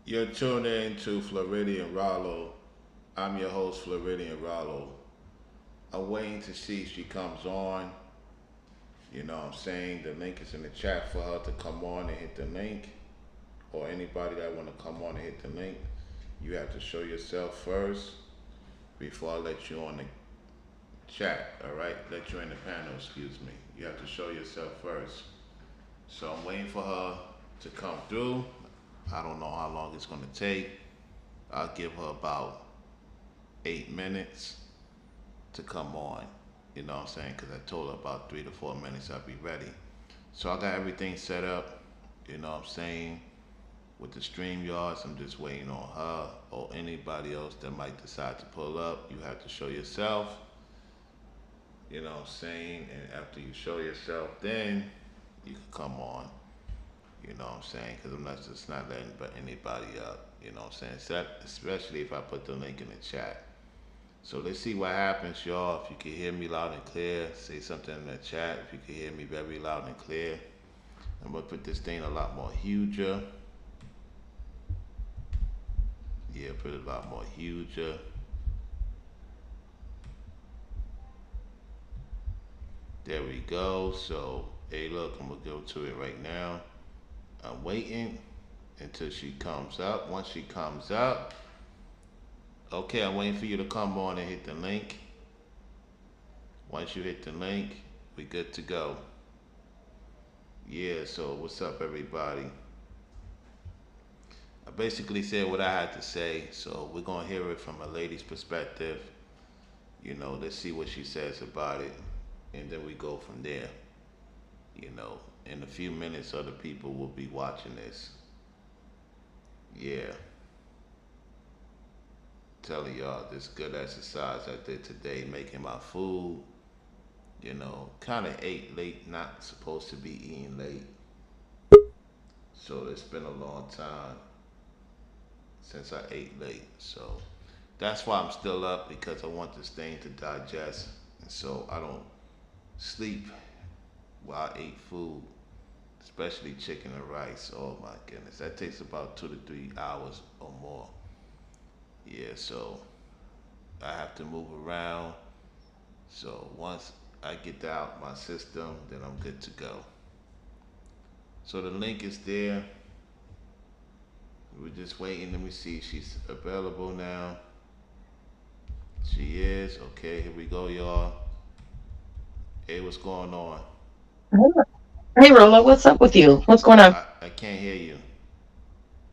You're tuned in to Floridian Rollo. I'm your host, Floridian Rollo. I'm waiting to see if she comes on. You know what I'm saying? The link is in the chat for her to come on and hit the link. Or anybody that want to come on and hit the link. You have to show yourself first before I let you on the chat, alright? Let you in the panel, excuse me. You have to show yourself first. So I'm waiting for her to come through. I don't know how long it's going to take. I'll give her about 8 minutes to come on. You know what I'm saying? Because I told her about 3 to 4 minutes I'll be ready. So I got everything set up. You know what I'm saying? With the stream yards, I'm just waiting on her or anybody else that might decide to pull up. You have to show yourself. You know what I'm saying? And after you show yourself, then you can come on. You know what I'm saying? Because I'm not just not letting but anybody up. You know what I'm saying? Especially if I put the link in the chat. So let's see what happens, y'all. If you can hear me loud and clear, say something in the chat. If you can hear me very loud and clear, I'm gonna put this thing a lot more huger. Yeah, put it a lot more huger. There we go. So, hey, look, I'm gonna go to it right now. I'm waiting until she comes up. Once she comes up, okay, I'm waiting for you to come on and hit the link. Once you hit the link, we good to go. Yeah, so what's up, everybody? I basically said what I had to say, so we're gonna hear it from a lady's perspective. You know, let's see what she says about it, and then we go from there. You know, in a few minutes, other people will be watching this. Yeah, telling y'all this good exercise I did today, making my food. You know, kind of ate late, not supposed to be eating late. So it's been a long time since I ate late. So that's why I'm still up because I want this thing to digest, and so I don't sleep while I eat food, especially chicken and rice. Oh my goodness, that takes about 2 to 3 hours or more. Yeah, so I have to move around. So once I get that out my system, then I'm good to go. So the link is there. We're just waiting. Let me see if she's available now. She is. Okay, here we go, y'all. Hey, what's going on? Hey Rolo, what's up with you? What's going on? I can't hear you.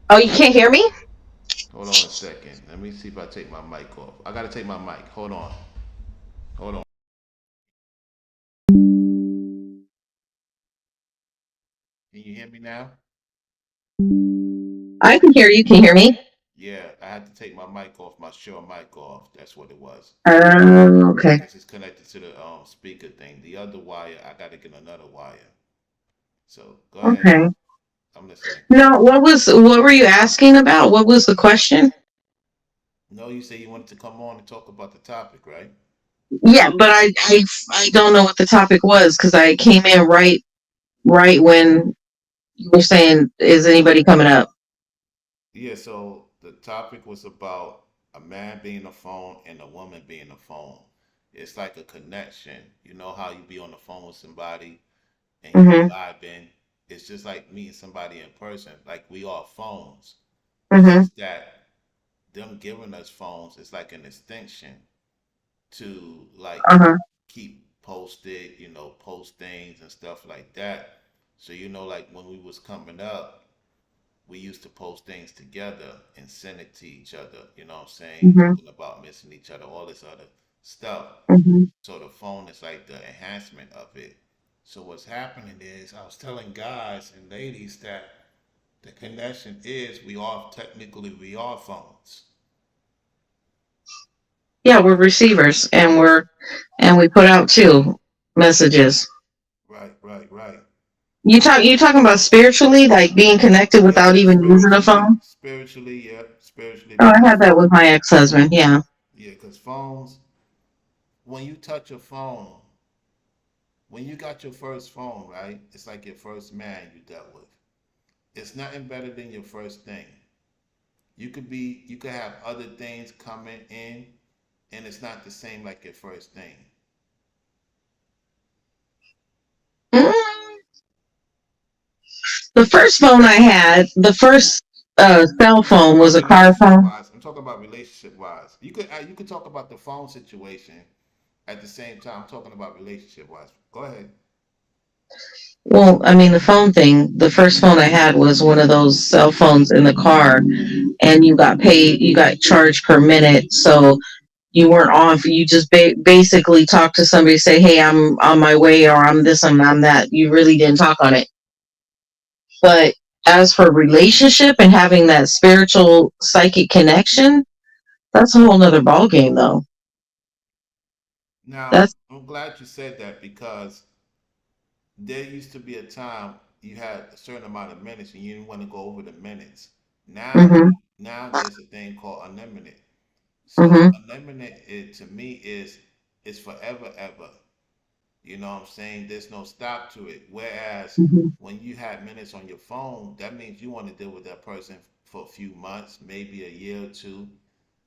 Oh, you can't hear me? Hold on a second. Let me see if I take my mic off. I gotta take my mic. Hold on. Hold on. Can you hear me now? I can hear you. Can you hear me? Yeah, I had to take my mic off, my sure mic off. That's what it was. Okay. Because it's connected to the speaker thing. The other wire, I gotta get another wire. So go ahead. Okay. I'm listening. No, what were you asking about? What was the question? No, you say you wanted to come on and talk about the topic, right? Yeah, but I don't know what the topic was because I came in right when you were saying, is anybody coming up? Yeah, so the topic was about a man being a phone and a woman being a phone. It's like a connection. You know how you be on the phone with somebody and you Mm-hmm. vibing. It's just like meeting somebody in person. Like we are phones. It's Mm-hmm. just that them giving us phones is like an extension to like Uh-huh. keep posted, post things and stuff like that. So like when we was coming up, we used to post things together and send it to each other, you know what I'm saying? Mm-hmm. Talking about missing each other, all this other stuff. Mm-hmm. So the phone is like the enhancement of it. So what's happening is I was telling guys and ladies that the connection is we are phones. Yeah, we're receivers and we put out two messages. Right, right, right. You talking about spiritually, like being connected Yeah, without yeah, even using a phone? spiritually, yeah, spiritually Oh, I had because that with my ex-husband. Yeah. yeah, because phones, when you touch a phone, when you got your first phone, right? It's like your first man you dealt with. It's nothing better than your first thing. you could have other things coming in, and it's not the same like your first thing. Mm, the first phone I had, the first cell I'm talking phone was about a car relationship phone. wise. I'm talking about relationship wise. You could talk about the phone situation at the same time. I'm talking about relationship wise. Go ahead. Well, I mean, the phone thing, the first phone I had was one of those cell phones in the car, and you got paid, you got charged per minute. So you weren't on, you just basically talk to somebody, say, hey, I'm on my way, or I'm this, I'm that. You really didn't talk on it. But as for relationship and having that spiritual psychic connection, that's a whole nother ball game, though. Now, That's I'm glad you said that because there used to be a time you had a certain amount of minutes and you didn't want to go over the minutes. Now, mm-hmm, now there's a thing called unlimited. So mm-hmm, unlimited, it to me is forever ever. You know what I'm saying? There's no stop to it. Whereas mm-hmm, when you have minutes on your phone, that means you want to deal with that person for a few months, maybe a year or two.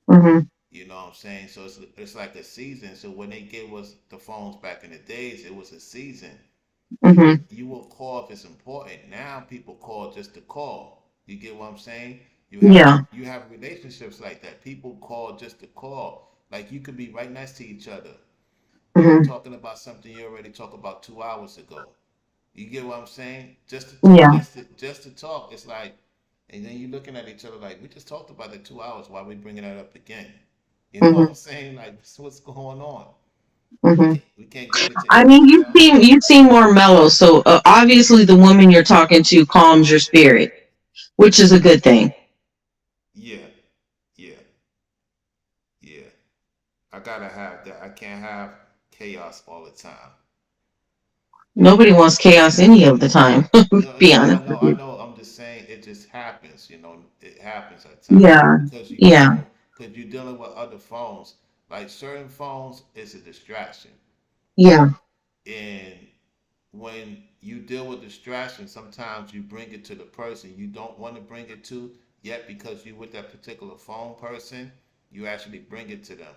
mm-hmm, You know what I'm saying? So it's like a season. So when they gave us the phones back in the days, it was a season. mm-hmm. You will call if it's important. Now people call just to call. You get what I'm saying? Yeah. You have relationships like that. People call just to call. Like you could be right next to each other. You're Mm-hmm. talking about something you already talked about 2 hours ago. You get what I'm saying? Just to talk, Yeah. just to talk. It's like, and then you're looking at each other like, we just talked about it 2 hours. Why are we bringing that up again? You know what Mm-hmm. I'm saying? Like, so what's going on? Mm-hmm. We can't get into I mean, anything else. you seem more mellow. So obviously, the woman you're talking to calms your spirit, which is a good thing. Yeah, yeah, yeah. I gotta have that. I can't have chaos all the time. Nobody wants chaos any of the time. No, Be no, honest with I you. know. I'm just saying it just happens. You know, it happens at times Yeah. because Yeah. you're dealing with other phones. Like certain phones, it's a distraction, Yeah. and when you deal with distraction, sometimes you bring it to the person you don't want to bring it to. Yet because you with that particular phone person, you actually bring it to them,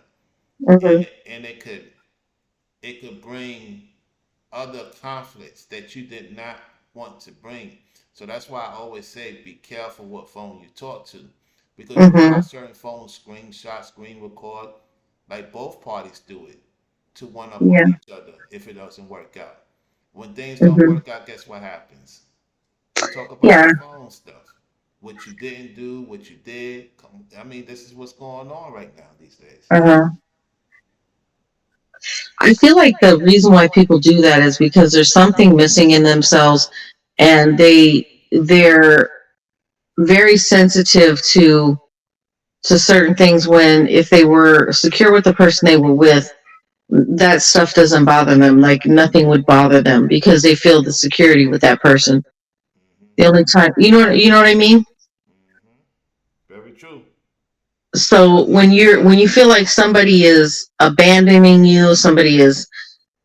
Mm-hmm. and it could bring other conflicts that you did not want to bring. So that's why I always say be careful what phone you talk to. Because you know how Mm-hmm. certain phones screenshot, screen record, like both parties do it to one up on Yeah. each other if it doesn't work out. When things don't Mm-hmm. work out, guess what happens? They talk about the Yeah. phone stuff. What you didn't do, what you did. I mean, this is what's going on right now these days. Uh-huh. I feel like the reason why people do that is because there's something missing in themselves, and they're very sensitive to certain things. When if they were secure with the person they were with, that stuff doesn't bother them. Like nothing would bother them because they feel the security with that person. Hmm. The only time, you know what I mean? Hmm. Very true. So when you feel like somebody is abandoning you, somebody is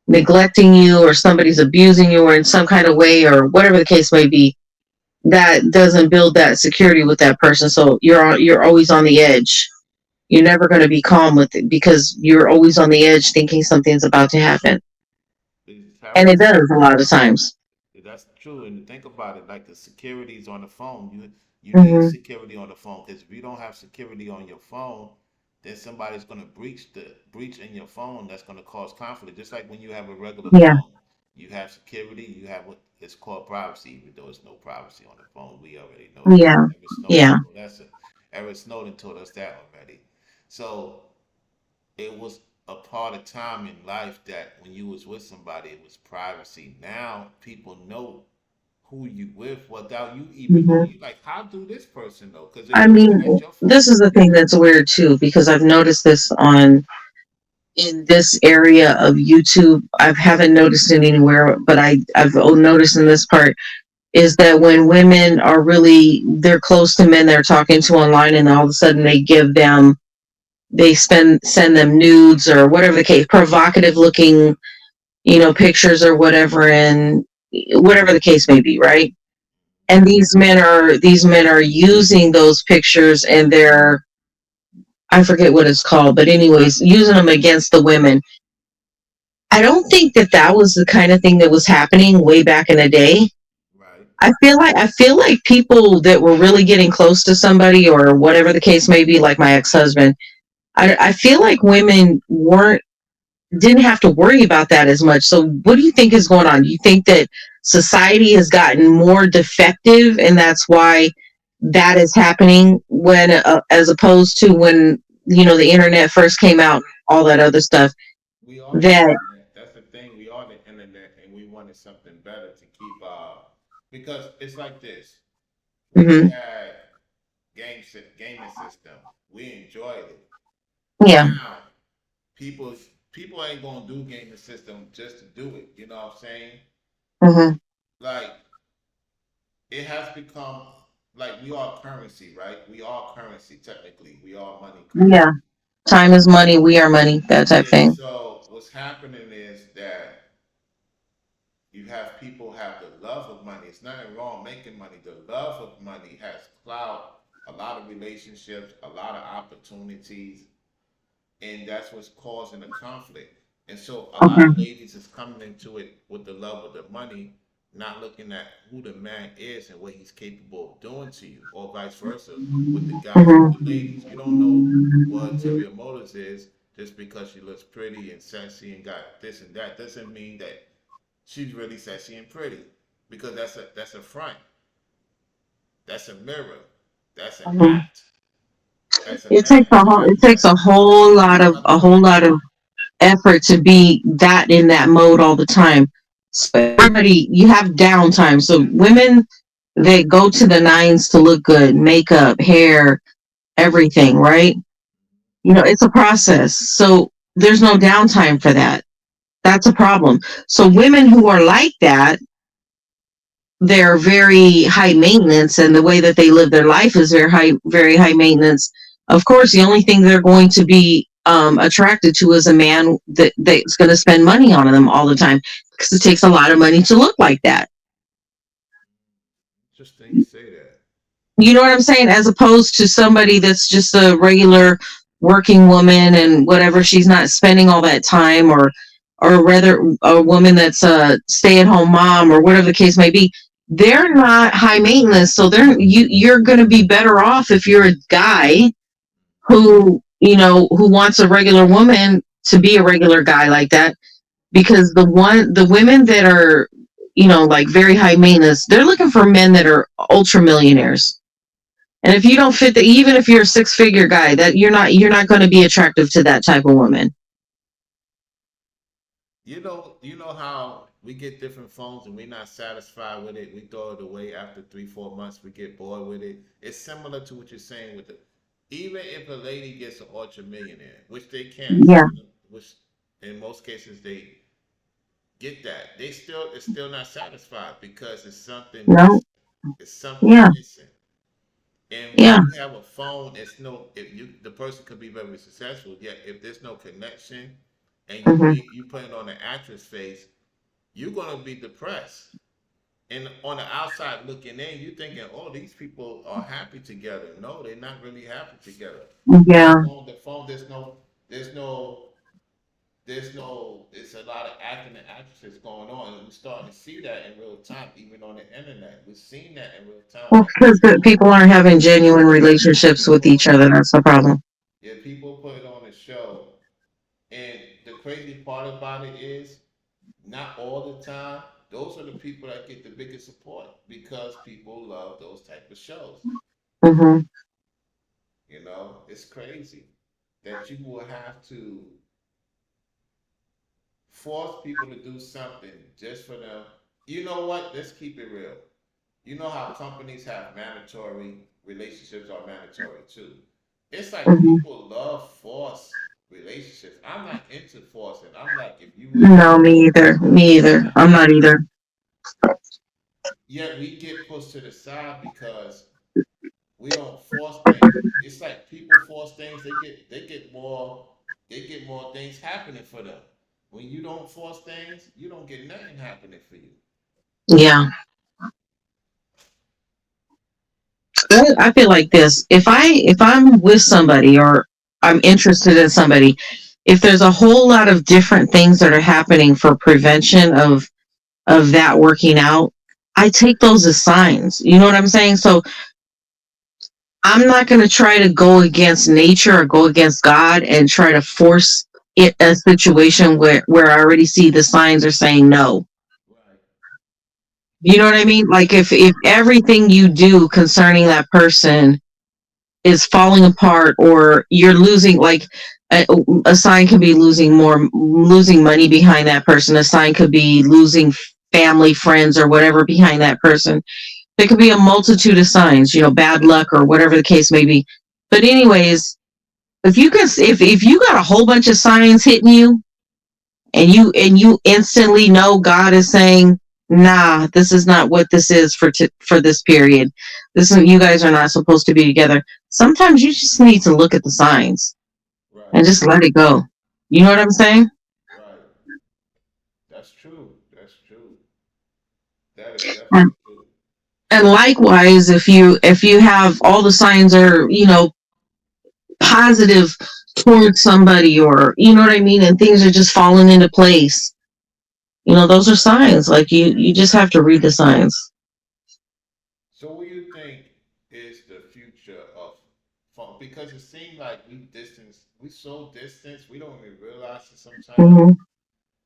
neglecting you, or somebody's abusing you, or in some kind of way, or whatever the case may be, that doesn't build that security with that person. So you're always on the edge. You're never going to be calm with it because you're always on the edge, thinking something's about to happen, It's and it terrible. does a lot of times. That's true. And think about it, like the security's on the phone. You need Mm-hmm. security on the phone because if you don't have security on your phone, then somebody's gonna breach in your phone. That's gonna cause conflict. Just like when you have a regular Yeah. phone, you have security. You have what it's called privacy, even though it's no privacy on the phone. We already know that. Yeah. Edward Snowden Yeah. told us. Edward Snowden told us that already. So it was a part of time in life that when you was with somebody, it was privacy. Now people know who you with without you even Mm-hmm. knowing. You like, how do this person know? Because they're I looking mean, at your this phone. is the thing that's weird too, because I've noticed this on in this area of YouTube. I haven't noticed it anywhere, but I've noticed in this part is that when women are really they're close to men they're talking to online, and all of a sudden they send them nudes or whatever the case, provocative looking, pictures or whatever, and whatever the case may be, right? and these men are using those pictures, and they're, I forget what it's called, but anyways, using them against the women. I don't think that that was the kind of thing that was happening way back in the day. Right. I feel like people that were really getting close to somebody, or whatever the case may be, like my ex-husband, I feel like women weren't didn't have to worry about that as much. So what do you think is going on? You think that society has gotten more defective, and that's why that is happening, when as opposed to when, the internet first came out, all that other stuff We are the that. internet. That's the thing. We are the internet, and we wanted something better to keep because it's like this. We Mhm. had gaming system. We enjoyed it. Yeah. Now people people ain't gonna do gaming system just to do it. You know what I'm saying? Hmm. Like it has become like we are currency, right? We are currency technically. We are money Yeah. currency. Time is money, we are money, that type Yeah. thing. So what's happening is that you have people have the love of money. It's nothing wrong making money. The love of money has clout a lot of relationships, a lot of opportunities, and that's what's causing the conflict. And so a lot of Hmm. ladies is coming into it with the love of the money, not looking at who the man is and what he's capable of doing to you, or vice versa with the guys with the ladies. You don't know what ulterior motives is just because she looks pretty and sexy and got this and that doesn't mean that she's really sexy and pretty because that's a front, that's a mirror, that's an Hmm. act, that's an act, A that's an whole, it takes exercise. a whole lot of effort to be that in that mode all the time. So everybody, you have downtime. So women, they go to the nines to look good, makeup, hair, everything, right? It's a process. So there's no downtime for that. That's a problem. So women who are like that, they're very high maintenance, and the way that they live their life is very high maintenance. Of course, the only thing they're going to be attracted to is a man that's going to spend money on them all the time, because it takes a lot of money to look like that. Interesting you say that. You know what I'm saying? As opposed to somebody that's just a regular working woman, and whatever, she's not spending all that time, or rather a woman that's a stay-at-home mom, or whatever the case may be. They're not high maintenance, so you're going to be better off if you're a guy who wants a regular woman to be a regular guy like that, because the women that are, like, very high maintenance, they're looking for men that are ultra millionaires. And if you don't fit even if you're a six-figure guy, that you're not going to be attractive to that type of woman. You know how we get different phones and we're not satisfied with it. We throw it away after 3, 4 months. We get bored with it. It's similar to what you're saying with the. Even if a lady gets an ultra millionaire, which they can, some Yeah. of them, which in most cases they get that, they still it's still not satisfied because it's something No. missing. It's something Yeah. missing. And when Yeah. you have a phone, it's no if you the person could be very successful, yet if there's no connection and Hmm. you put it on the actress face, you're gonna be depressed. And on the outside looking in, you're thinking, "Oh, these people are happy together." No, they're not really happy together. Yeah. The phone. There's no, there's no. It's a lot of acting and actresses going on, and we're starting to see that in real time, even on the internet. We're seeing that in real time. Well, And because people aren't having genuine relationships with each other. That's the problem. yeah, people put it on the show, and the crazy part about it is, not all the time. Those are the people that get the biggest support because people love those type of shows. Hmm. It's crazy that you will have to force people to do something just for them. You know what? Let's keep it real. You know how companies have mandatory relationships are mandatory too. It's like Hmm. people love force relationships. I'm not into forcing. I'm like, if you with me, No, me either. Me either. I'm not either. yet we get pushed to the side because we don't force things. It's like people force things. They get more things happening for them. When you don't force things, you don't get nothing happening for you. Yeah. I feel like this. If I'm with somebody or I'm interested in somebody, if there's a whole lot of different things that are happening for prevention of that working out, I take those as signs. You know what I'm saying? So I'm not going to try to go against nature or go against God and try to force it a situation where I already see the signs are saying no. Right. You know what I mean? Like if everything you do concerning that person is falling apart or you're losing, like a sign could be losing money behind that person. A sign could be losing family, friends, or whatever behind that person. There could be a multitude of signs, bad luck or whatever the case may be. But anyways, if you got a whole bunch of signs hitting you, and you instantly know God is saying, nah, this is not what this is for this period. You guys are not supposed to be together. Sometimes you just need to look at the signs Right. and just let it go. You know what I'm saying? Right. That's true. That's true. That is And, definitely true. and likewise, if you have all the signs are, positive towards somebody, or you know what I mean, and things are just falling into place, those are signs. Like you just have to read the signs. So, what do you think is the future of phone? Because it seems like we so distant, we don't even realize it sometimes. Hmm.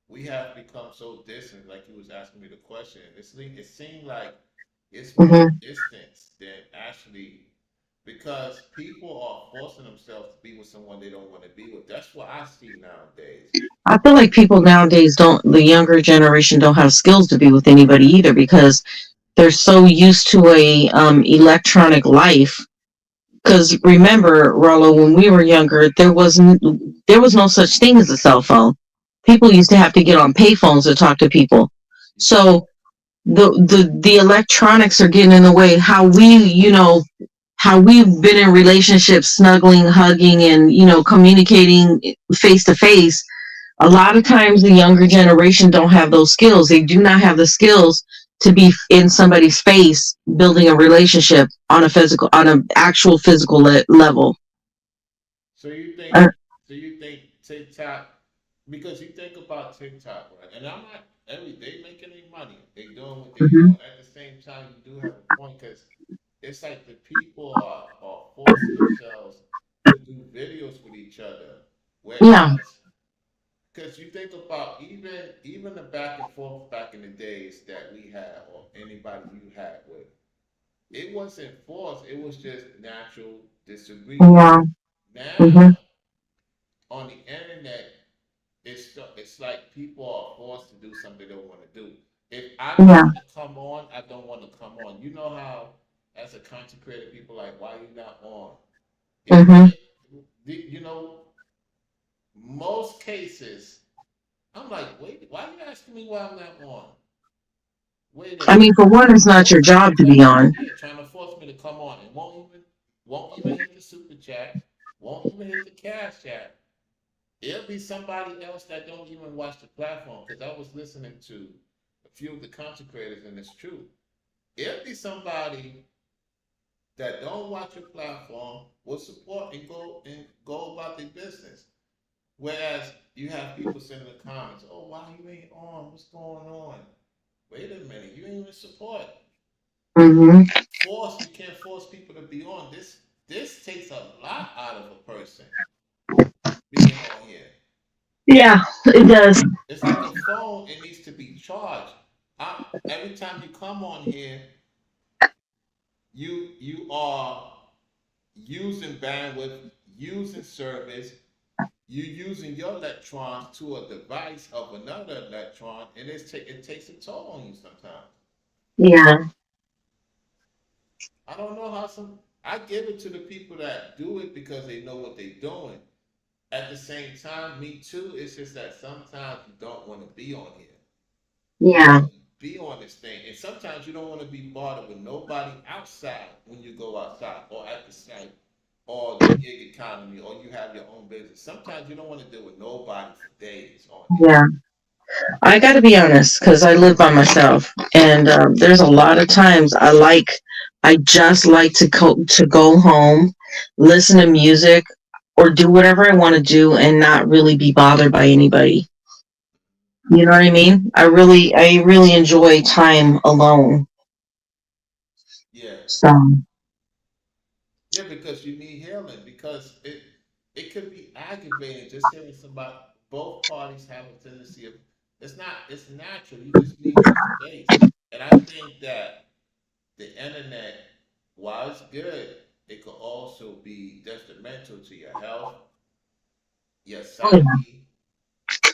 We have become so distant, like you was asking me the question. It seemed like it's more Hmm. distance than actually because people are forcing themselves to be with someone they don't want to be with. That's what I see nowadays. I feel like people nowadays don't, the younger generation don't have skills to be with anybody either, because they're so used to a electronic life. Because remember, Rollo, when we were younger, there was no such thing as a cell phone. People used to have to get on payphones to talk to people. Yeah. So the electronics are getting in the way. How we've been in relationships, snuggling, hugging, and communicating face to face. A lot of times the younger generation don't have those skills. They do not have the skills to be in somebody's face building a relationship on an actual physical level. So you think Uh, so you think TikTok because you think about TikTok, right? And I'm not every they making any money. They doing what they mhm, doing. At the same time, you do have a point because it's like the people are forcing themselves to do videos with each other. yeah. Whereas, because you think about even the back and forth back in the days that we had or anybody you had with, it wasn't forced. It was just natural disagreement. Yeah. Hmm. Now on the internet, it's like people are forced to do something they don't want to do. If I don't Yeah. want to come on, I don't want to come on. You know how, as a content creator, people like, why are you not on? If Hmm. you know, most cases, I'm like, wait, why are you asking me why I'm not on? Wait a I minute, mean, for one, trying it's to not your force me to job to come be on. on. Yeah, trying to force me to come on, and won't even hit the super chat, won't even hit the cash app. It'll be somebody else that don't even watch the platform. Because I was listening to a few of the content creators, and it's true. It'll be somebody that don't watch your platform, will support and go about their business. Whereas you have people sending the comments, "Oh, why you ain't on? What's going on?" Wait a minute, you ain't even support. Hmm. You can't force people to be on. This takes a lot out of a person being on here. Yeah, it does. It's like a phone, it needs to be charged. Every time you come on here, you are using bandwidth, using service, you using your electrons to a device of another electron, and it takes a toll on you sometimes. Yeah. I don't know how I give it to the people that do it because they know what they're doing. At the same time, me too, it's just that sometimes you don't want to be on here. You don't Yeah. want to be on this thing. And sometimes you don't want to be bothered with nobody outside when you go outside or at the site or the gig economy or you have your own business. Sometimes you don't want to deal with nobody for days on here. Yeah. I got to be honest, because I live by myself, and there's a lot of times I like I just like to go home, listen to music, or do whatever I want to do and not really be bothered by anybody. You know what I mean? I really enjoy time alone. Yeah, So, yeah, because you need healing. Because it could be aggravating just hearing somebody. Both parties have a tendency of it's natural. You just need your space, and I think that the internet, while it's good, it could also be detrimental to your health, your oh yeah, psyche,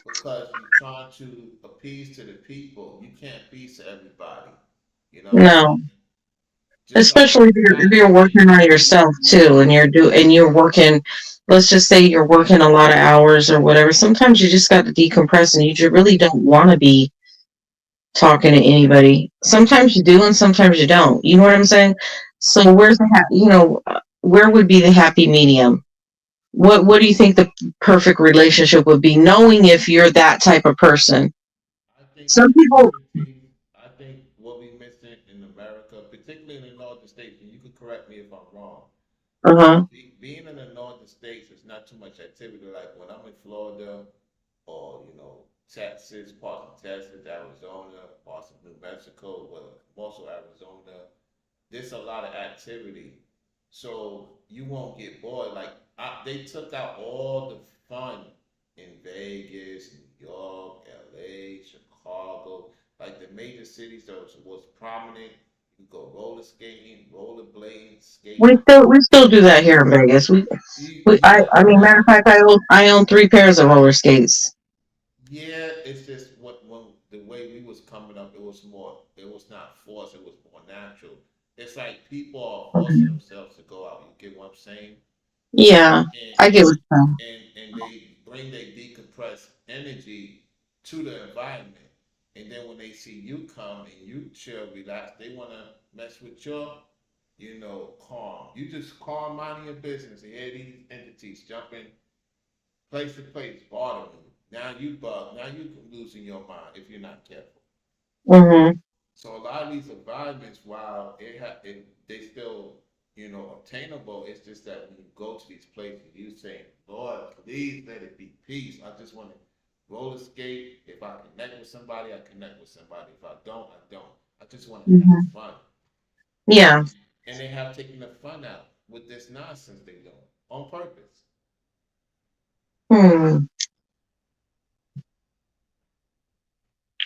because you're trying to appease to the people. You can't please to everybody. You know what I'm no, saying? Just like especially if everybody you're can't working on be. yourself too, and you're working. Let's just say you're working a lot of hours or whatever. Sometimes you just got to decompress, and you really don't want to be talking to anybody. Sometimes you do, and sometimes you don't. You know what I'm saying? So where's the where would be the happy medium? What do you think the perfect relationship would be? Knowing if you're that type of person. I think Some people. stability. I think what we missing in America, particularly in the northern states, and you could correct me if I'm wrong. Uh huh. Being in the northern states, there's not too much activity. Like when I'm in Florida, or Texas, parts of Texas, Arizona, parts of New Mexico, well, also Arizona. There's a lot of activity, so you won't get bored. Like they took out all the fun in Vegas, New York, L.A., Chicago, like the major cities that was prominent. You go roller skating, rollerblading, skating. We still do that here in Vegas. Yeah, I mean, matter of but fact, I own 3 pairs of roller skates. yeah, it's just what when the way we was coming up, it was not forced, it was more natural. It's like people are forcing Mhm. themselves to go out. You get what I'm saying? Yeah, And I get and what you're saying. and they bring their decompressed energy to the environment. And then when they see you come and you chill, relax, they wanna mess with your, calm. You just calm, minding your business, and here these entities jumping place to place, bartering. Now you bug. Now you losing your mind if you're not careful. Hmm. So a lot of these environments, while they still obtainable, it's just that when you go to these places, you say, Lord, please let it be peace. I just want to roller skate. If I connect with somebody, I connect with somebody. If I don't, I don't. I just want to have Hmm. fun. Yeah. And they have taken the fun out with this nonsense they do on purpose. Hmm.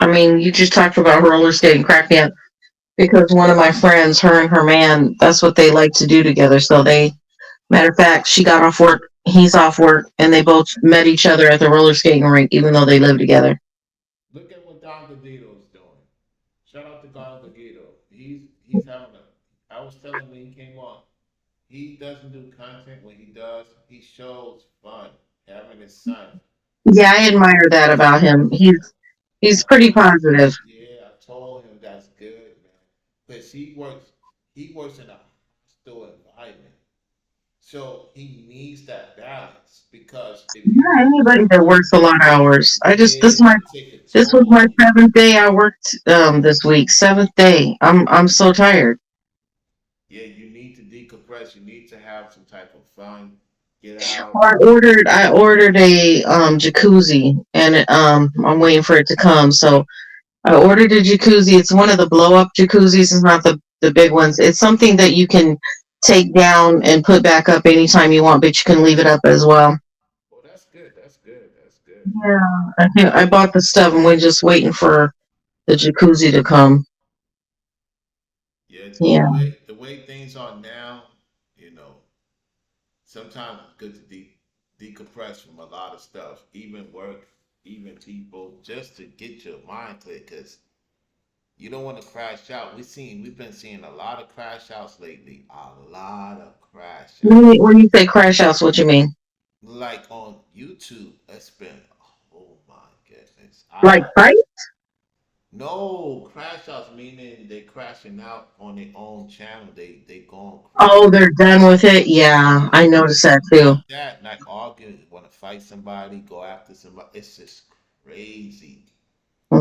I mean, you just talked about roller skating, crack me up because one of my friends, her and her man, that's what they like to do together. So matter of fact, she got off work, he's off work, and they both met each other at the roller skating rink, even though they live together. Look at what Don Gadito's doing. Shout out to Don Gadito. He's having a. I was telling him when he came on, he doesn't do content. When he does, he shows fun. Having his son, Yeah, I I admire that about him. He's I pretty told positive. yeah, I told him that's good, man. Because he works in a hostile environment, so he needs that balance. Because if you Yeah, just anybody that works a lot of hours. yeah, it take a This was toll my on you. 7th day I worked this week. 7th day. I'm so tired. Yeah, you need to decompress. You need to have some type of fun. Get out. Well, I ordered a jacuzzi and I'm waiting for it to come. So I ordered a jacuzzi. It's one of the blow up jacuzzis. It's not the big ones. It's something that you can take down and put back up anytime you want, but you can leave it up as well. Well, that's good. That's good. That's good. Yeah. I bought the stuff and we're just waiting for the jacuzzi to come. Yeah, Yeah. the way things are now, you know, sometimes it's good to decompress from a lot of stuff, even work, even people, just to get your mind clear. Cause you don't want to crash out. We've been seeing a lot of crash outs lately. A lot of crash outs. When you say crash outs, what you mean? Like on YouTube, it's been oh my goodness. Like fight? No, crash outs meaning they crashing out on their own channel. They going crazy. Oh, they're done with it. Yeah, I Yeah, noticed that too. not that, like arguing, want to fight somebody, go after somebody. It's just crazy.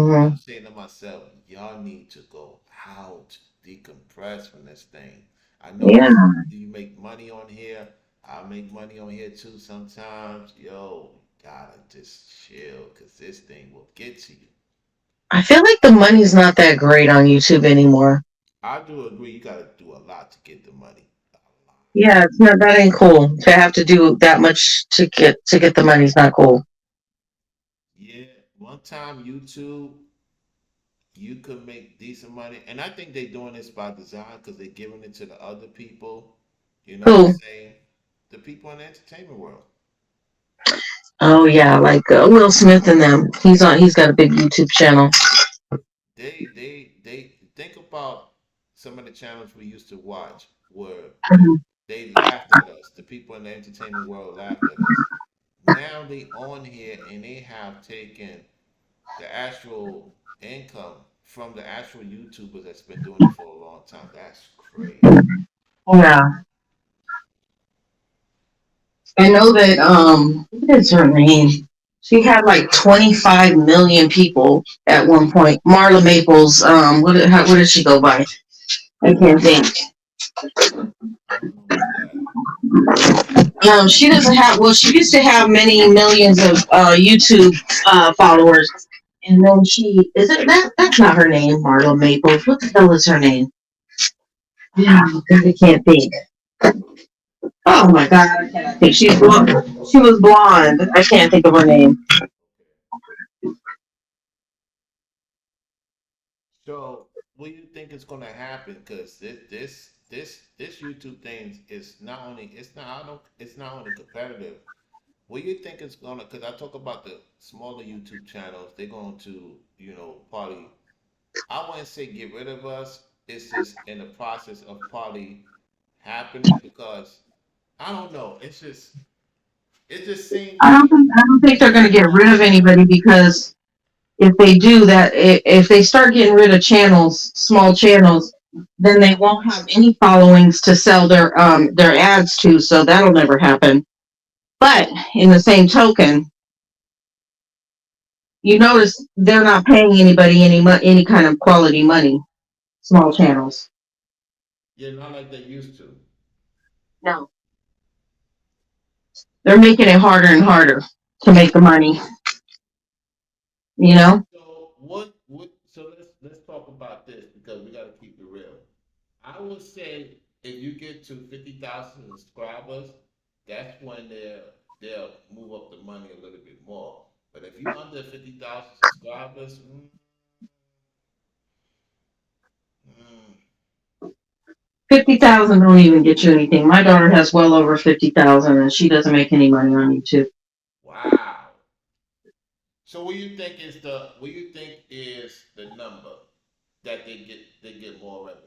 And I'm Hmm. saying to myself, y'all need to go out. decompress from this thing. I know Yeah. you make money on here. I make money on here too sometimes. Yo, gotta just chill because this thing will get to you. I feel like the money's not that great on YouTube anymore. I do agree. You gotta do a lot to get the money. A lot. Yeah, it's not that ain't cool. To have to do that much to get the money's not cool. Yeah, one time YouTube, you could make decent money, and I think they're doing this by design because they're giving it to the other people. You know what I'm Who? saying? The people in the entertainment world. Oh yeah, like Will Smith and them. He's on. He's got a big YouTube channel. They think about some of the channels we used to watch where Mhm. they laughed at us. The people in the entertainment world laughed at us. Now they on here and they have taken the actual income from the actual YouTubers that's been doing it for a long time. That's crazy. Yeah, I know that. What is her name? She had like 25 million people at one point. Marla Maples. What did she go by? I can't think. I don't know who's that. She doesn't have. Well, she used to have many millions of YouTube followers, and then she is it that that's not her name, Marla Maples. What the hell is her name? Yeah, I can't think. Oh my god, I cannot think. She's blonde. She was blonde. I can't think of her name. So, what do you think is going to happen? Because this YouTube thing is not only it's not I don't it's not only competitive. What do you think is gonna? Because I talk about the smaller YouTube channels, they're going to probably I wouldn't say get rid of us. It's just in the process of probably happening because I don't know. It just seems like I don't think they're going to get rid of anybody because if they do that, if they start getting rid of channels, small channels, then they won't have any followings to sell their ads to. So that'll never happen. But in the same token, you notice they're not paying anybody any kind of quality money. Small channels. yeah, not like they used to. No, they're making it harder and harder to make the money. You know. So so let's talk about this because we got to keep it real. I would say if you get to 50,000 subscribers, that's when they'll move up the money a little bit more. But if you under 50,000 subscribers, 50,000 don't even get you anything. My daughter has well over 50,000 and she doesn't make any money on YouTube. wow. So what you think is the number that they get more revenue?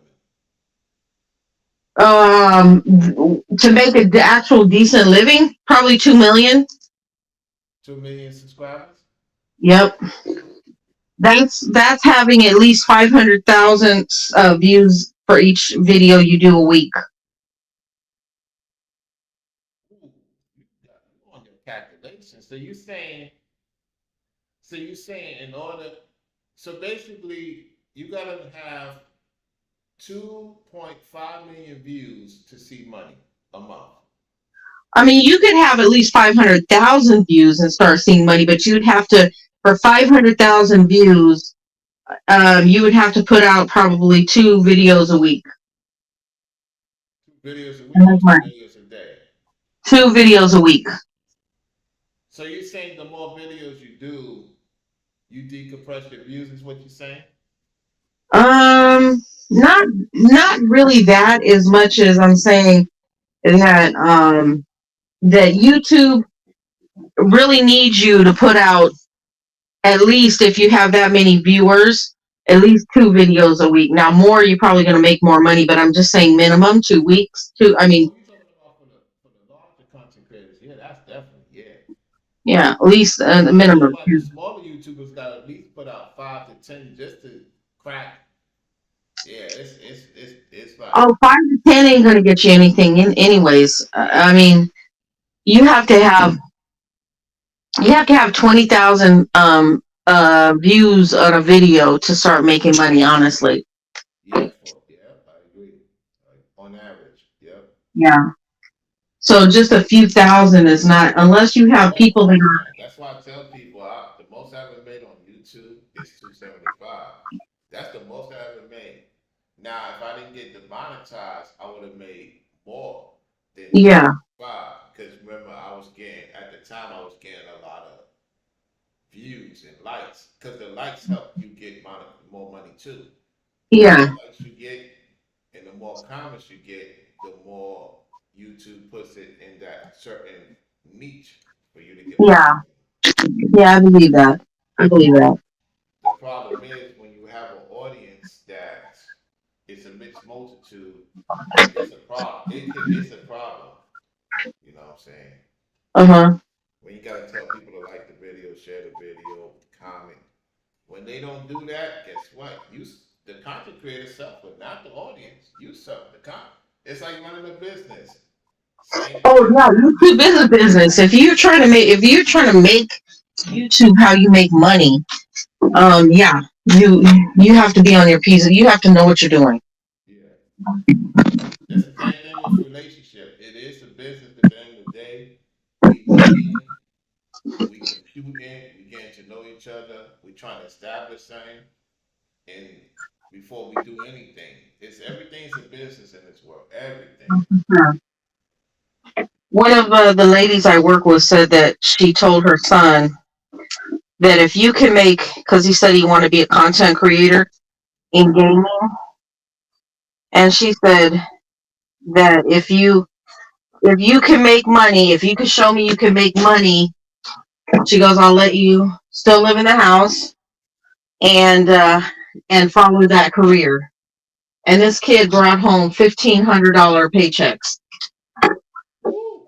To make a actual decent living, probably 2 million. 2 million subscribers? Yep, that's having at least 500,000 views for each video you do a week. Ooh, you on your calculations. So you saying in order so basically you gotta have 2.5 million views to see money a month. I mean, you could have at least 500,000 views and start seeing money, but you'd have to for 500,000 views. You would have to put out probably 2 videos a week. Two videos a week or 2 videos a day. 2 videos a week. So you're saying the more videos you do, you decompress your views is what you're saying? Um, not really that as much as I'm saying that YouTube really needs you to put out at least if you have that many viewers, at least 2 videos a week. Now more, you're probably going to make more money, but I'm just saying minimum 2 weeks. Two, I mean, Oh, you talking about for the larger content creators? Yeah, that's definitely yeah. yeah, at least the I'm talking minimum. about the smaller YouTubers got to at least put out 5 to 10 just to crack. Yeah, it's like Oh, 5 to 10 ain't going to get you anything in anyways. I mean, you have to have you have to have 20,000 views on a video to start making money, honestly. yeah, for yeah. Yeah. So just a few thousand is not, unless you have Oh, people that oh are, no. That's why I tell people the most I ever made on YouTube is 275. That's the most I ever made. Now, if I didn't get demonetized, I would have made more than yeah, 275. Because remember, I was getting at the time I was getting a lot of views and likes. Because the likes help you get more money too. The more yeah, likes you get and the more comments you get, the more YouTube puts it in that certain niche for you to get more yeah, money. yeah, I believe that. I believe that. The problem is when you have an audience that is a mixed multitude, it's a problem. It's a problem. You know what I'm saying? Uh-huh. When you gotta tell people to like the video, share the video, comment. When they don't do that, guess what? The content creator suffer, not the audience. You suffer. It's like running a business. Same Oh thing. yeah, YouTube is a business. If you're trying to make YouTube how you make money, yeah, you have to be on your P's. You have to know what you're doing. Yeah. That's the same thing with relationship. It is a business at the end of the day. We dating, we computing, we getting to know each other, we trying to establish something, and before we do anything, everything's a business in this world. Everything. Yeah. One of the ladies I work with said that she told her son that if you can make, because he said he wanted to be a content creator in gaming, and she said that if you can make money, if you can show me you can make money, she goes, I'll let you still live in the house and follow that career. And this kid brought home $1,500 paychecks, Woo!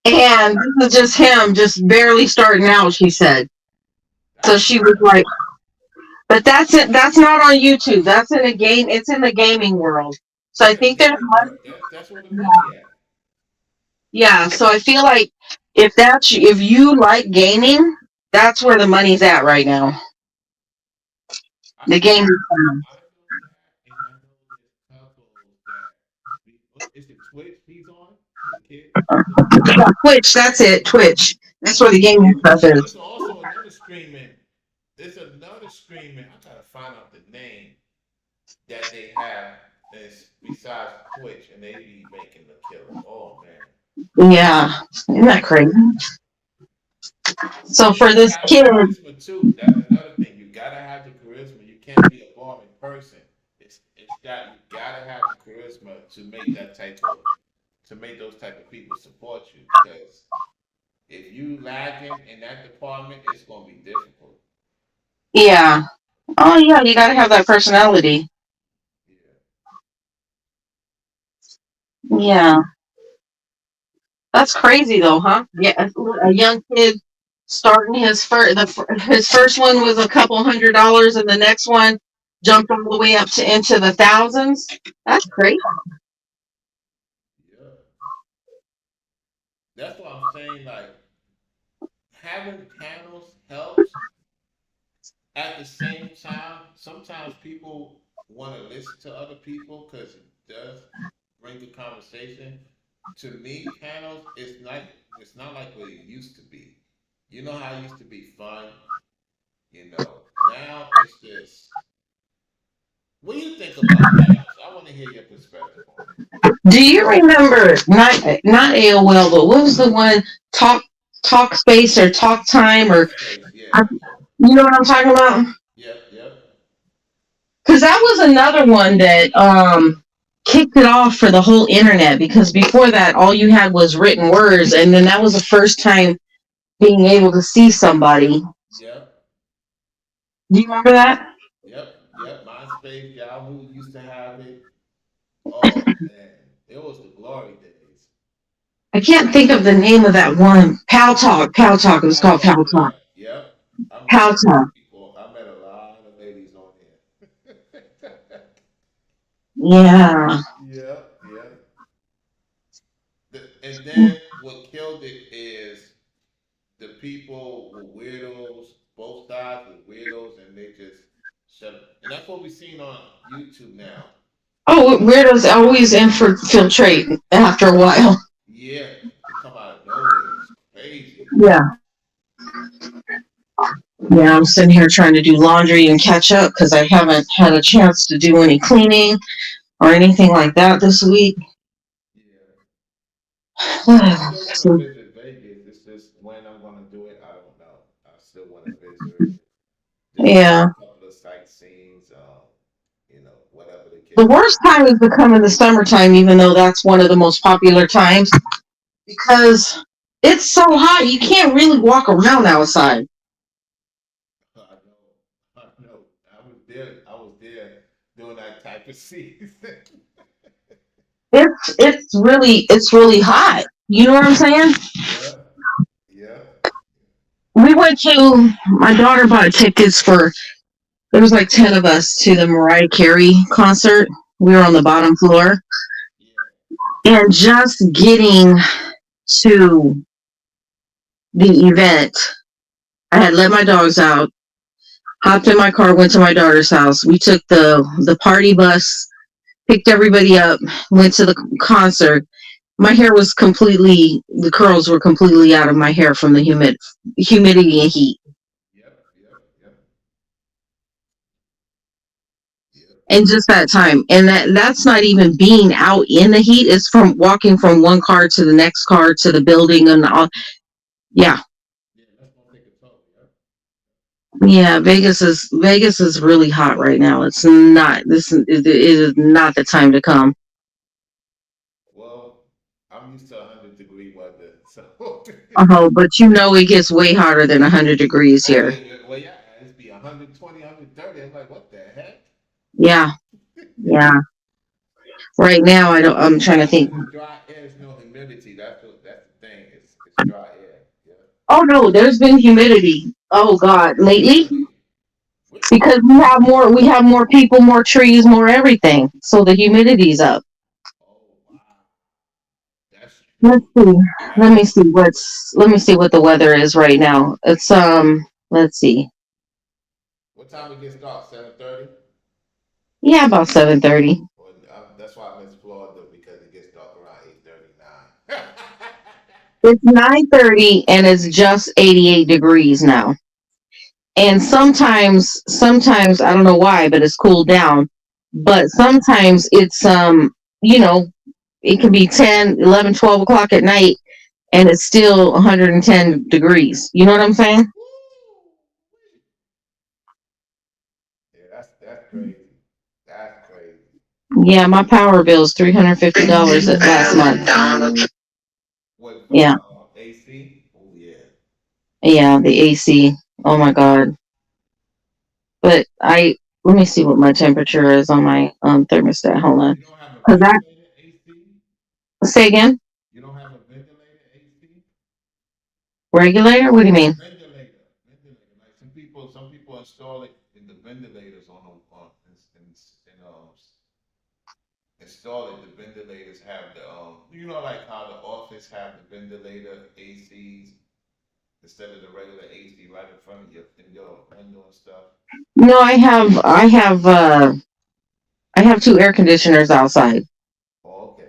and this is just him, just barely starting out. She said. So That's she was good. like, but that's it. That's not on YouTube. That's in a game. It's in the gaming world. So I Yeah, think there's gaming money. world. That's where the money at. Yeah. So I feel like if you like gaming, that's where the money's at right now. I The know, gaming. I know that, and I know there's couples that is it Twitch he's on? The kid he's on Twitch. Yeah, Twitch. That's it. Twitch. That's where the gaming stuff But there's is. also another streaming. There's another streaming. I gotta find out the name that they have is besides Twitch, and they be making the killer. Oh man. Yeah. Isn't that crazy? So You for gotta this have the kid, charisma too. That's another thing. You gotta have the charisma. You can't be a boring person. It's that you gotta have the charisma to make those type of people support you. Because if you lagging in that department, it's gonna be difficult. yeah. Oh yeah, you got to have that personality. Yeah. Yeah. That's crazy though, huh? Yeah, a young kid starting his first one was a couple $100, and the next one jumped all the way up to into the thousands. That's crazy. Yeah. That's what I'm saying. Like having panels helps. At the same time, sometimes people want to listen to other people because it does bring the conversation. To me, panels it's not like what it used to be. You know how it used to be fun, Now it's just what do you think about panels? I want to hear your perspective on it. Do you remember not AOL, but what was the one talk space or talk time or Talkspace, yeah, yeah. you know what I'm talking about? Yep, yep. Because that was another one that kicked it off for the whole internet. Because before that, all you had was written words, and then that was the first time being able to see somebody. Yep, Do you remember that? yep. MySpace, Yahoo used to have it. Oh man, it was the glory days. I can't think of the name of that one. Pal Talk. Pal Talk. It was Pal called Talk, Pal Talk. yeah, yep. I met a Pal lot Talk. of people. I met a lot of ladies on here. Yeah. Yep, yep. And then what killed it is the people were weirdos. Both sides were weirdos, and they just shut. And that's what we've seen on YouTube now. Oh, weirdos always infiltrate after a while. Yeah, they come out of nowhere. It's crazy. Yeah. Yeah, I'm sitting here trying to do laundry and catch up because I haven't had a chance to do any cleaning or anything like that this week. Yeah. I still want to So, visit Vegas. It's just when I'm going to do it, I don't know. I still want to visit it. Just do yeah. a couple of sightseeings, whatever the The case may worst be. time is to come in the summertime, even though that's one of the most popular times, because it's so hot. You can't really walk around outside. I know. I know. I was there. I was there doing that type of season. It's really hot. You know what I'm saying? Yeah. Yeah. We went to my daughter bought tickets for there was like 10 of us to the Mariah Carey concert. We were on the bottom floor. Yeah. And just getting to the event, I had let my dogs out, hopped in my car, went to my daughter's house. We took the party bus, picked everybody up, went to the concert. My hair was completely the curls were completely out of my hair from the humidity and heat. Yep. Yep. Yep. Yep. And just that time. And that's not even being out in the heat. It's from walking from one car to the next car to the building and all. Yeah. Yeah. That's gonna take a toll. Yep. Yeah, Vegas is really hot right now. It's not this it is not the time to come. Well, I'm used to 100-degree weather, so. Oh, but it gets way hotter than 100 degrees Oh, here. well, yeah, it's be 120, 130. I'm like, what the heck? Yeah, yeah. Right now, I'm trying to Well, think. because it's dry air, there's no humidity. That's the thing. It's dry air. Yeah. Oh no, there's been humidity. Oh God, lately Really? Really? because we have more people, more trees, more everything. So the humidity's up. Oh, wow. That's Let's true. see. Let That's me see what the weather is right now. It's let's see. what time it gets dark? 7:30. Yeah, about 7:30. Well, that's why I miss Florida because it gets dark around 8:39. It's 9:30 and it's just 88 degrees now. And sometimes I don't know why, but it's cooled down. But sometimes it's you know, it can be 10, 11, 12 o'clock at night and it's still 110 degrees. You know what I'm saying? Woo! Yeah, that's crazy. That's crazy. Yeah, my power bill is $350 last month. What for the Yeah, AC? Oh yeah. yeah, the AC. Oh my God. But let me see what my temperature is on my thermostat. Hold on. You don't have a Cause I ventilator AC? say again, You don't have a ventilator AC? regulator. What do you mean? Ventilator, ventilator. Like some people install it in the ventilators on them install it. The ventilators have like how the office have the ventilator ACs instead of the regular AC right in front of you in your window and stuff. No, I have two air conditioners outside. Oh, okay.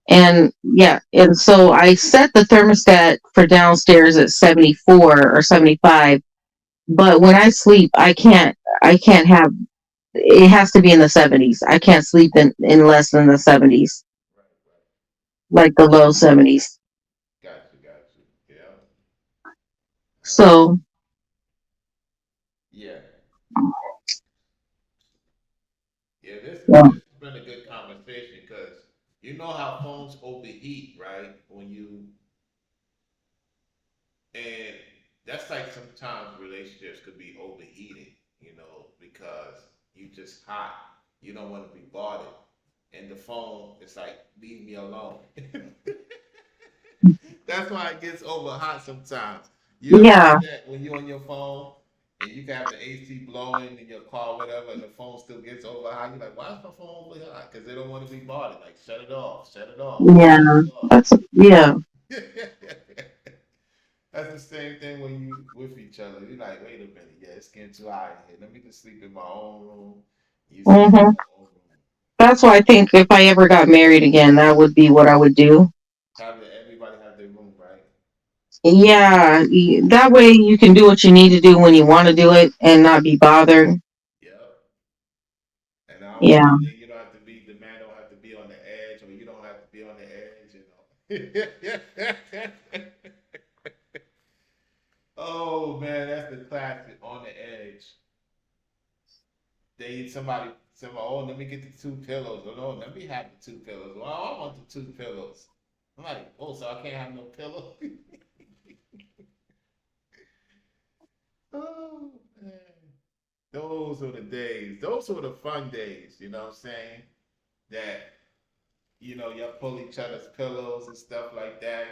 And yeah, and so I set the thermostat for downstairs at 74 or 75. But when I sleep, I can't have it has to be in the 70s. I can't sleep in less than the 70s, Right, right. like the low 70s. Got you, got you. Yeah. Uh, So yeah. Yeah, this yeah, this has been a good conversation because you know how phones overheat, right? And that's like sometimes relationships could be overheated, because you just hot. You don't want to be bothered. And the phone, it's like, leave me alone. That's why it gets over hot sometimes. You ever yeah, had that when you're on your phone and you can have the AC blowing in your car, whatever, and the phone still gets over hot? You're like, why is my phone over hot? Because they don't want to be bothered. Like, shut it off, shut it off, yeah. shut it off. Yeah. That's the same thing when you with each other. You're like, wait a minute, yeah, it's getting too hot in here. Let me just sleep in my own room. You sleep in Hmm. your own room. that's why I think if I ever got married again, that would be what I would do. Everybody have their room, right? Yeah, that way you can do what you need to do when you want to do it and not be bothered. Yep. And I don't, Yeah, and then you don't have to be the man don't have to be on the edge, or you don't have to be on the edge, Oh man, that's the classic on the edge. Somebody, oh, let me get the two pillows. Oh, no, let me have the two pillows. Well, I want the two pillows. I'm like, oh, so I can't have no pillow? Oh, man. Those are the days. Those were the fun days, you know what I'm saying? That, y'all pull each other's pillows and stuff like that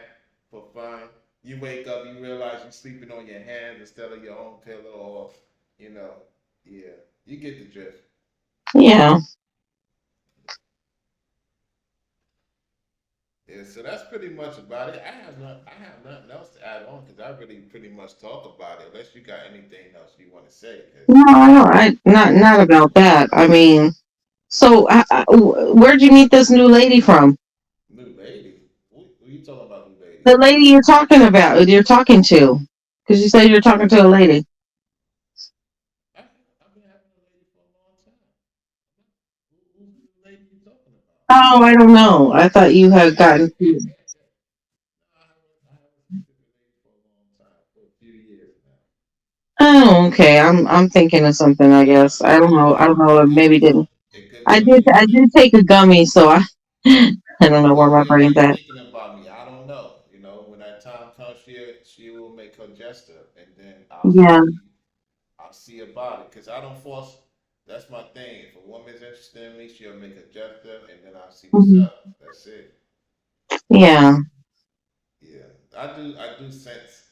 for fun. You wake up, you realize you're sleeping on your hands instead of your own pillow, or, you know, yeah, you get the drift. yeah. Yeah, so that's pretty much about it. I have nothing else to add on because I really pretty much talk about it. Unless you got anything else you want to say, because No, I don't. Not about that. I mean, so where'd you meet this new lady from? new lady, who you talking about, new lady? The lady you're talking about, you're talking to, because you said you're talking to a lady. I've been having a lady for a long time. Who's the new lady you talking about? Oh, I don't know. I thought you had gotten. I haven't slept with a lady for a long time, for a few years now. Oh, okay. I'm thinking of something. I guess I don't know. I don't know. Maybe didn't. It could be you. I did take a gummy, so I I don't know where my Maybe brain's you're at. thinking about me. I don't know. When that time comes, she will make her gesture, and then Yeah. I'll see about it. Cause I don't force. That's my thing. If a woman's interested in me, she'll make a gesture, and then I'll see what's Mhm. up. That's it. Yeah. Yeah, I do sense.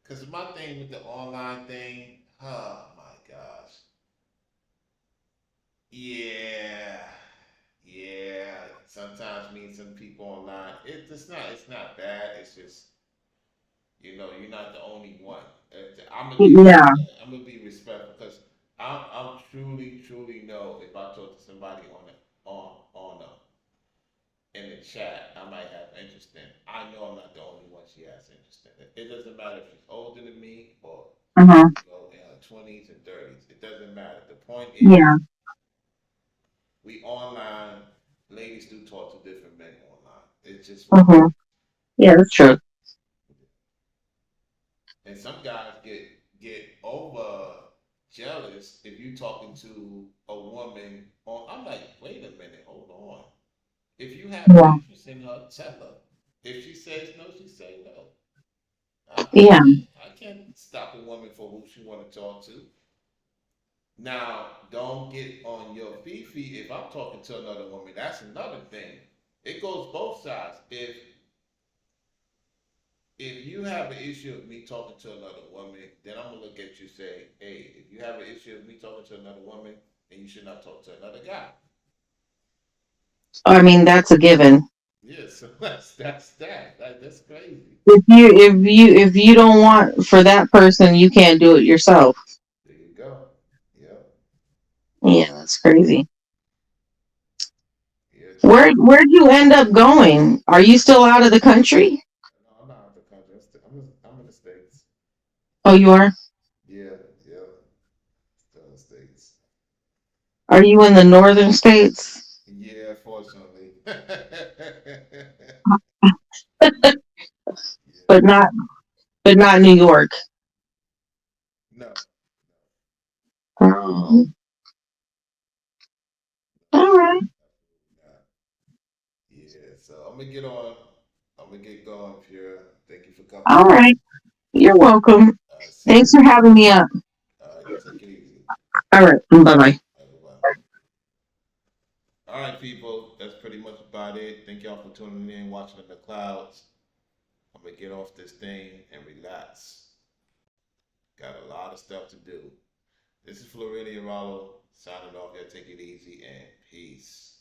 Cause my thing with the online thing, oh my gosh. Yeah, yeah. Sometimes meet some people online. It's not bad. It's just you're not the only one. Yeah. I'm gonna be respectful because I'm truly know if I talk to somebody on in the chat, I might have interest in. I know I'm not the only one she has interest in. It doesn't matter if she's older than me or Uh-huh. in her 20s and 30s. It doesn't matter. The point is, Yeah. we online. Ladies do talk to different men online. It's just what it Uh-huh. is. Yeah, that's true. And some guys get over jealous if you talking to a woman on. I'm like, wait a minute, hold on. If you have Yeah. interest in her, tell her. If she says no, she say no. Yeah. I can't stop a woman for who she want to talk to. Now, don't get on your fifi if I'm talking to another woman. That's another thing. It goes both sides. If you have an issue with me talking to another woman, then I'm gonna look at you and say, hey, if you have an issue with me talking to another woman, then you should not talk to another guy. I mean, that's a given. Yeah, so that's that. That's crazy. If you don't want for that person, you can't do it yourself. There you go. Yep. Yeah, that's crazy. Yeah, true. Where'd you end up going? Are you still out of the country? No, I'm not out the country. I'm in the States. Oh, you are? Yeah, yeah. Still in the States. Are you in the northern states? Yeah, fortunately. But Yeah. not but not New York. No, Oh, all right. absolutely not. Yeah, so I'm gonna get on. I'm gonna get going, Pure. Thank you for coming All on. right. You're welcome. See you. Thanks for having me up. All right, you take it easy. All right. Bye bye. All right, bye. All right, people. That's pretty much about it. Thank y'all for tuning in, watching in the clouds. I'm gonna get off this thing and relax. Got a lot of stuff to do. This is Floridian Rollo signing off. Y'all take it easy and peace.